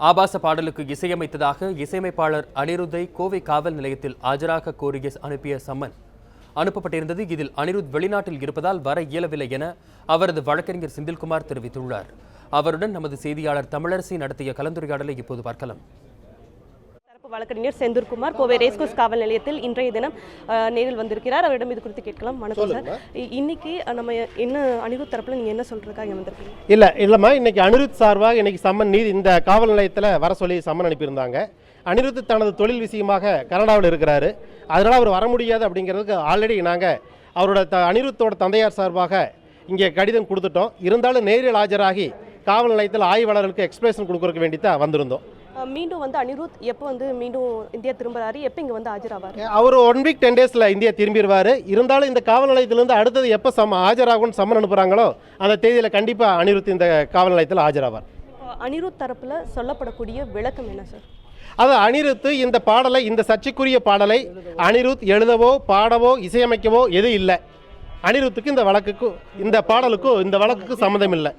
ஆபாச பாடலுக்கு இசையமைத்ததாக இசையமைப்பாளர் அனிருத்தை கோவை காவல் நிலையத்தில் ஆஜராக கோரிய அனுப்பிய சம்மன் அனுப்பப்பட்டிருந்தது. இதில் அனிருத் வெளிநாட்டில் இருப்பதால் வர இயலவில்லை என அவரது வழக்கறிஞர் செந்தில்குமார் தெரிவித்துள்ளார். அவருடன் நமது செய்தியாளர் தமிழரசி நடத்திய கலந்துரையாடலை இப்போது பார்க்கலாம். வழக்கறிஞர் செந்தில்குமார் கோவை ரேஸ்கோர்ஸ் காவல் நிலையத்தில் இன்றைய தினம் நேரில் வந்திருக்கிறார். அவரிடம் இது குறித்து கேட்கலாம். வணக்கம் சார். இன்னைக்கு நம்ம என்ன அனிருத் தரப்புல நீங்க என்ன சொல்றதுக்காக வந்திருக்கீங்க? இல்லம்மா, இன்னைக்கு அனிருத் சார்பாக இன்னைக்கு சம்மன் நீதி இந்த காவல் நிலையத்தில் வர சொல்லி சம்மன் அனுப்பியிருந்தாங்க. அனிருத் தனது தொழில் விஷயமாக கனடாவில் இருக்கிறாரு. அதனால் அவர் வர முடியாது அப்படிங்கிறதுக்கு ஆல்ரெடி நாங்கள் அவரோட அனிருத்தோட தந்தையார் சார்பாக இங்கே கடிதம் கொடுத்துட்டோம். இருந்தாலும் நேரில் ஆஜராகி காவல் நிலையத்தில் ஆய்வாளர்களுக்கு எக்ஸ்பிரஷன் கொடுக்கறதுக்கு வேண்டி தான் வந்திருந்தோம். மீண்டும் அனிருத் எப்போ மீண்டும் இந்தியா திரும்புறாரு, எப்போ இங்கே ஆஜராவார்? அவர் 1 வீக் 10 டேஸில் இந்தியா திரும்பிடுவார். இருந்தாலும் இந்த காவல் நிலையத்திலிருந்து அடுத்தது எப்போ ஆஜராகும்னு சம்மன் அனுப்புகிறாங்களோ அந்த தேதியில் கண்டிப்பாக அனிருத் இந்த காவல் நிலையத்தில் ஆஜராவார். அனிருத் தரப்பில் சொல்லப்படக்கூடிய விளக்கம் என்ன சார்? அது அனிருத் இந்த பாடலை, இந்த சர்ச்சைக்குரிய பாடலை அனிருத் எழுதவோ பாடவோ இசையமைக்கவோ எதுவும் இல்லை. அனிருத்துக்கு இந்த வழக்குக்கும் இந்த பாடலுக்கும் இந்த வழக்குக்கும் சம்மந்தம் இல்லை.